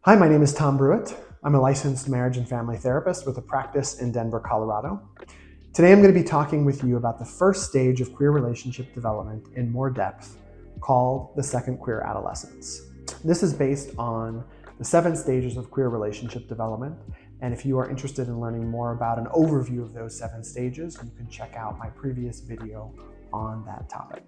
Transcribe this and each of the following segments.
Hi, my name is Tom Brewitt. I'm a licensed marriage and family therapist with a practice in Denver, Colorado. Today I'm going to be talking with you about the first stage of queer relationship development in more depth, called the Second Queer Adolescence. This is based on the 7 stages of queer relationship development, and if you are interested in learning more about an overview of those 7 stages, you can check out my previous video on that topic.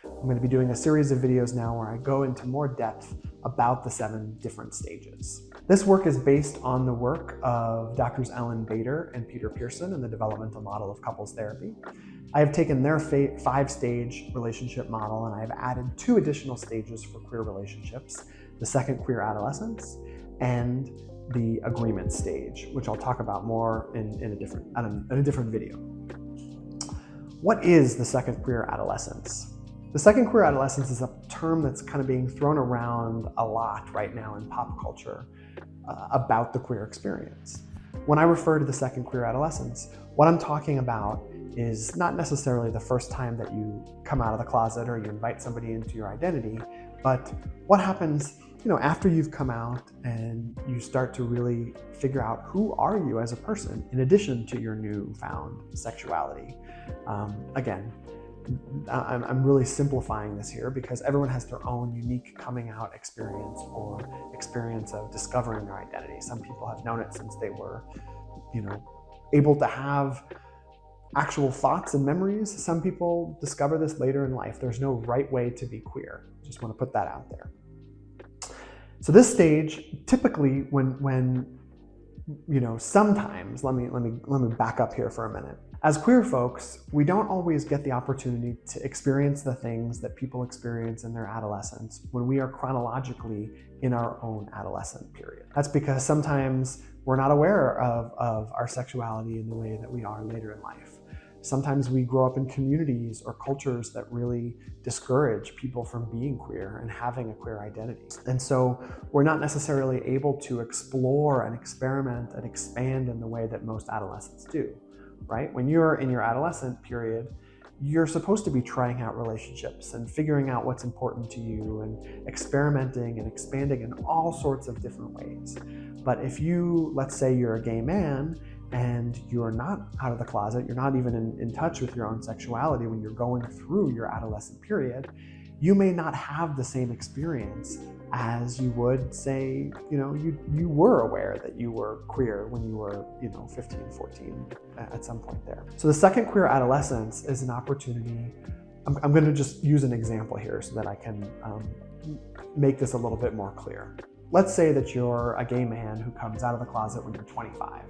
I'm going to be doing a series of videos now where I go into more depth about the 7 different stages. This work is based on the work of Drs. Ellyn and Peter Pearson in the Developmental Model of Couples Therapy. I have taken their 5-stage relationship model and I have added 2 additional stages for queer relationships, the Second Queer Adolescence and the Agreement stage, which I'll talk about more in a different video. What is the Second Queer Adolescence? The Second Queer Adolescence is a term that's kind of being thrown around a lot right now in pop culture about the queer experience. When I refer to the Second Queer Adolescence, what I'm talking about is not necessarily the first time that you come out of the closet or you invite somebody into your identity, but what happens after you've come out and you start to really figure out who are you as a person in addition to your newfound sexuality. Again, I'm really simplifying this here because everyone has their own unique coming out experience or experience of discovering their identity. Some people have known it since they were, able to have actual thoughts and memories. Some people discover this later in life. There's no right way to be queer. Just want to put that out there. So this stage, typically when sometimes, let me back up here for a minute. As queer folks, we don't always get the opportunity to experience the things that people experience in their adolescence when we are chronologically in our own adolescent period. That's because sometimes we're not aware of our sexuality in the way that we are later in life. Sometimes we grow up in communities or cultures that really discourage people from being queer and having a queer identity. And so we're not necessarily able to explore and experiment and expand in the way that most adolescents do, right? When you're in your adolescent period, you're supposed to be trying out relationships and figuring out what's important to you and experimenting and expanding in all sorts of different ways. But if you, let's say you're a gay man and you're not out of the closet, you're not even in touch with your own sexuality when you're going through your adolescent period, you may not have the same experience as you would say, you were aware that you were queer when you were, 15, 14 at some point there. So the Second Queer Adolescence is an opportunity. I'm going to just use an example here so that I can make this a little bit more clear. Let's say that you're a gay man who comes out of the closet when you're 25.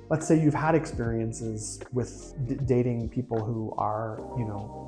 Let's say you've had experiences with dating people who are,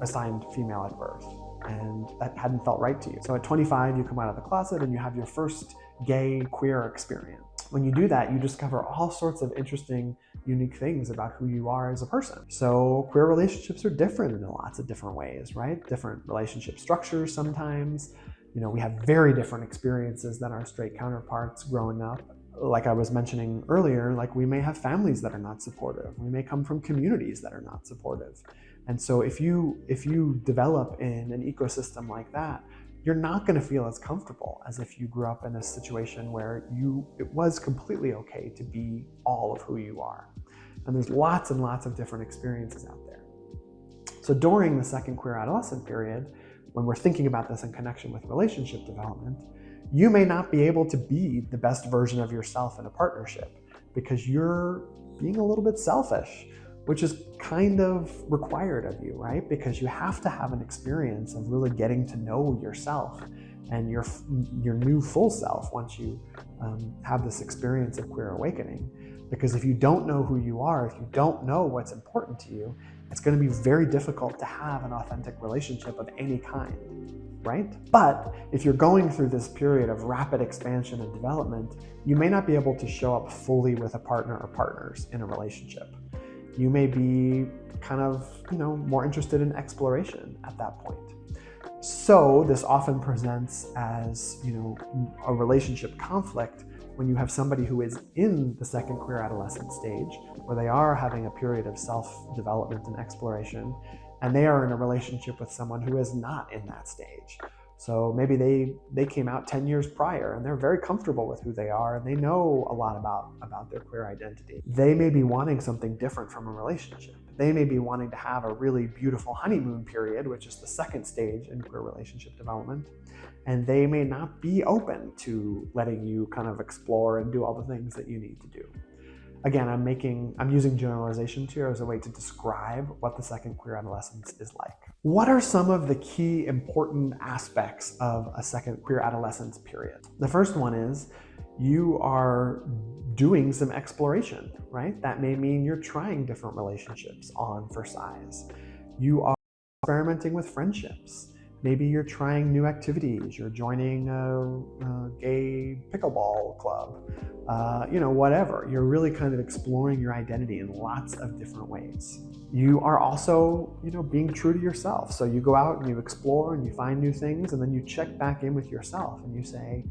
assigned female at birth, and that hadn't felt right to you. So at 25, you come out of the closet and you have your first gay queer experience. When you do that, you discover all sorts of interesting, unique things about who you are as a person. So queer relationships are different in lots of different ways, right? Different relationship structures sometimes. We have very different experiences than our straight counterparts growing up. Like I was mentioning earlier, we may have families that are not supportive. We may come from communities that are not supportive. And so if you develop in an ecosystem like that, you're not going to feel as comfortable as if you grew up in a situation where it was completely okay to be all of who you are. And there's lots and lots of different experiences out there. So during the Second Queer Adolescent period, when we're thinking about this in connection with relationship development, you may not be able to be the best version of yourself in a partnership because you're being a little bit selfish, which is kind of required of you, right? Because you have to have an experience of really getting to know yourself and your new full self once you have this experience of queer awakening. Because if you don't know who you are, if you don't know what's important to you, it's going to be very difficult to have an authentic relationship of any kind, right? But if you're going through this period of rapid expansion and development, you may not be able to show up fully with a partner or partners in a relationship. You may be kind of, more interested in exploration at that point. So this often presents as, a relationship conflict when you have somebody who is in the Second Queer Adolescent stage, where they are having a period of self-development and exploration, and they are in a relationship with someone who is not in that stage. So maybe they came out 10 years prior and they're very comfortable with who they are and they know a lot about their queer identity. They may be wanting something different from a relationship. They may be wanting to have a really beautiful honeymoon period, which is the second stage in queer relationship development. And they may not be open to letting you kind of explore and do all the things that you need to do. Again, I'm using generalizations here as a way to describe what the second queer adolescence is like. What are some of the key important aspects of a second queer adolescence period? The first one is you are doing some exploration, right? That may mean you're trying different relationships on for size. You are experimenting with friendships. Maybe you're trying new activities. You're joining a gay pickleball club, whatever. You're really kind of exploring your identity in lots of different ways. You are also, being true to yourself. So you go out and you explore and you find new things, and then you check back in with yourself and you say,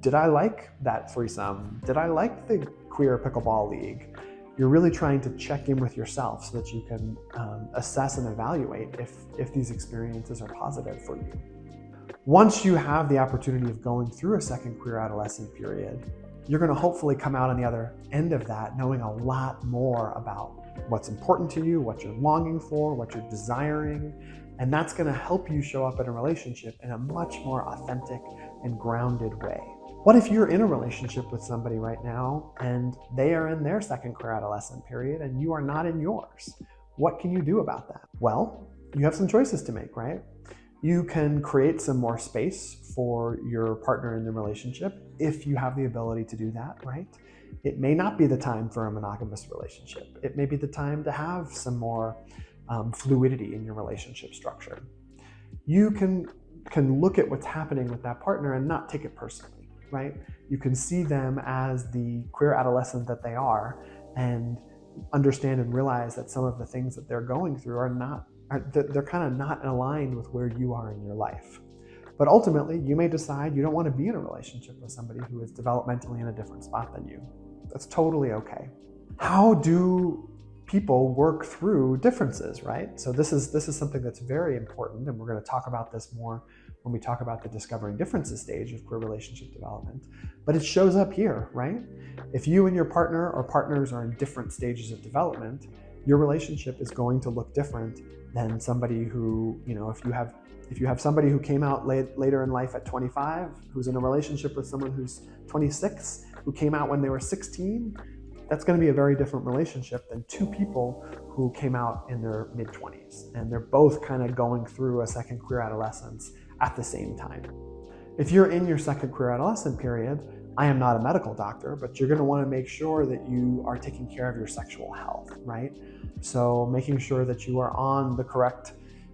did I like that threesome? Did I like the queer pickleball league? You're really trying to check in with yourself so that you can assess and evaluate if these experiences are positive for you. Once you have the opportunity of going through a second queer adolescent period, you're going to hopefully come out on the other end of that knowing a lot more about what's important to you, what you're longing for, what you're desiring, and that's going to help you show up in a relationship in a much more authentic and grounded way. What if you're in a relationship with somebody right now and they are in their second queer adolescent period and you are not in yours? What can you do about that? Well, you have some choices to make, right? You can create some more space for your partner in the relationship if you have the ability to do that, right? It may not be the time for a monogamous relationship. It may be the time to have some more fluidity in your relationship structure. You can look at what's happening with that partner and not take it personally. Right? You can see them as the queer adolescent that they are and understand and realize that some of the things that they're going through they're kind of not aligned with where you are in your life. But ultimately, you may decide you don't want to be in a relationship with somebody who is developmentally in a different spot than you. That's totally okay. How do people work through differences, right? So this is something that's very important, and we're going to talk about this more when we talk about the discovering differences stage of queer relationship development. But it shows up here, right? If you and your partner or partners are in different stages of development, your relationship is going to look different than somebody who, if you have somebody who came out later in life at 25, who's in a relationship with someone who's 26, who came out when they were 16, that's going to be a very different relationship than two people who came out in their mid-20s. And they're both kind of going through a second queer adolescence at the same time. If you're in your second queer adolescent period, I am not a medical doctor, but you're going to want to make sure that you are taking care of your sexual health, right? So making sure that you are on the correct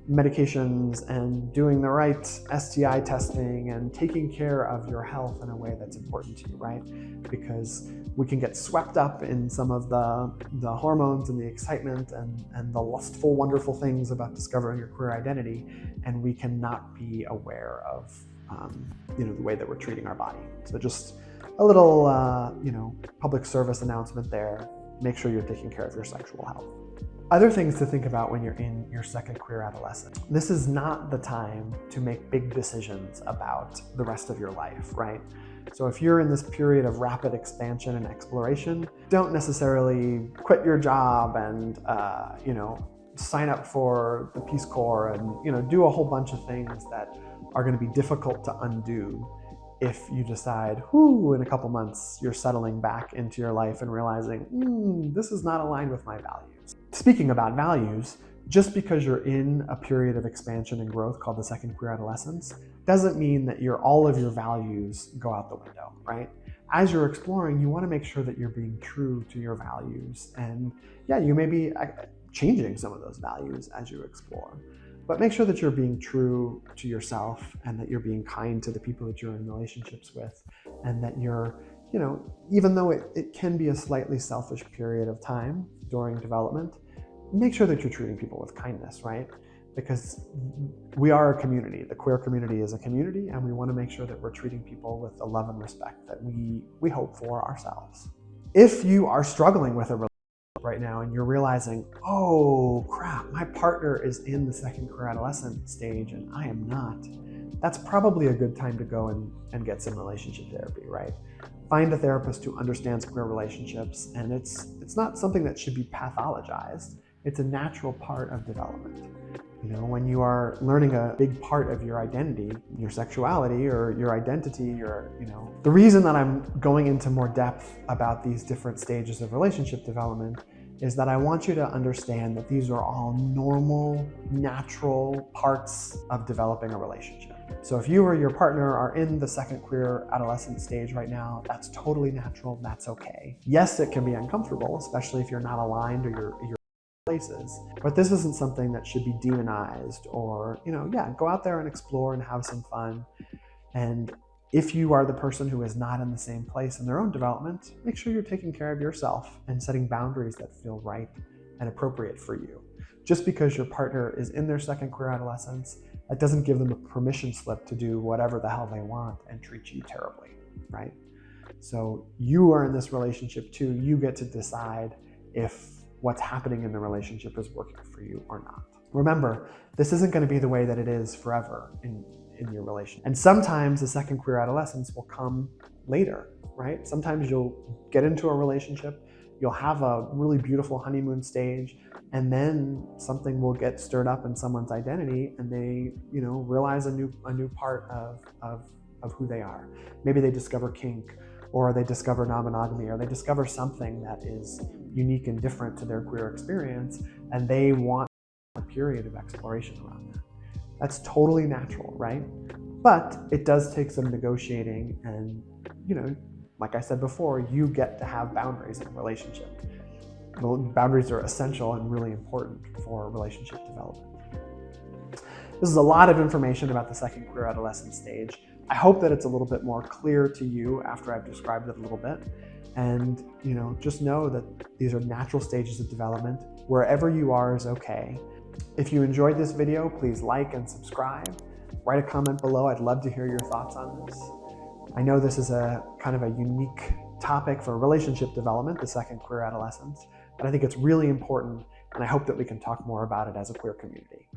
medications and doing the right STI testing and taking care of your health in a way that's important to you, right? Because we can get swept up in some of the hormones and the excitement and the lustful, wonderful things about discovering your queer identity, and we cannot be aware of the way that we're treating our body. So just a little public service announcement there. Make sure you're taking care of your sexual health. Other things to think about when you're in your second queer adolescence. This is not the time to make big decisions about the rest of your life, right? So if you're in this period of rapid expansion and exploration, don't necessarily quit your job and sign up for the Peace Corps and do a whole bunch of things that are going to be difficult to undo if you decide, in a couple months, you're settling back into your life and realizing, this is not aligned with my values. Speaking about values, just because you're in a period of expansion and growth called the second queer adolescence doesn't mean that all of your values go out the window, right? As you're exploring, you want to make sure that you're being true to your values. And yeah, you may be changing some of those values as you explore. But make sure that you're being true to yourself and that you're being kind to the people that you're in relationships with, and that you're, even though it can be a slightly selfish period of time during development, make sure that you're treating people with kindness, right? Because we are a community. The queer community is a community, and we want to make sure that we're treating people with the love and respect that we hope for ourselves. If you are struggling with a relationship right now and you're realizing, oh crap, my partner is in the second queer adolescent stage and I am not, that's probably a good time to go and get some relationship therapy, right? Find a therapist who understands queer relationships, and it's not something that should be pathologized. It's a natural part of development. When you are learning a big part of your identity, your sexuality or your identity, or the reason that I'm going into more depth about these different stages of relationship development is that I want you to understand that these are all normal, natural parts of developing a relationship. So if you or your partner are in the second queer adolescent stage right now, that's totally natural, that's okay. Yes, it can be uncomfortable, especially if you're not aligned or you're places, but this isn't something that should be demonized or, go out there and explore and have some fun. And if you are the person who is not in the same place in their own development, make sure you're taking care of yourself and setting boundaries that feel right and appropriate for you. Just because your partner is in their second queer adolescence, that doesn't give them a permission slip to do whatever the hell they want and treat you terribly, right? So you are in this relationship too. You get to decide if what's happening in the relationship is working for you or not. Remember, this isn't going to be the way that it is forever in your relationship. And sometimes the second queer adolescence will come later, right? Sometimes you'll get into a relationship, you'll have a really beautiful honeymoon stage, and then something will get stirred up in someone's identity, and they, realize a new part of who they are. Maybe they discover kink, or they discover non-monogamy, or they discover something that is unique and different to their queer experience, and they want a period of exploration around that. That's totally natural, right? But it does take some negotiating, and like I said before, you get to have boundaries in a relationship. Well, boundaries are essential and really important for relationship development. This is a lot of information about the second queer adolescent stage. I hope that it's a little bit more clear to you after I've described it a little bit. And just know that these are natural stages of development. Wherever you are is okay. If you enjoyed this video, please like and subscribe. Write a comment below. I'd love to hear your thoughts on this. I know this is a kind of a unique topic for relationship development, the second queer adolescence, but I think it's really important, and I hope that we can talk more about it as a queer community.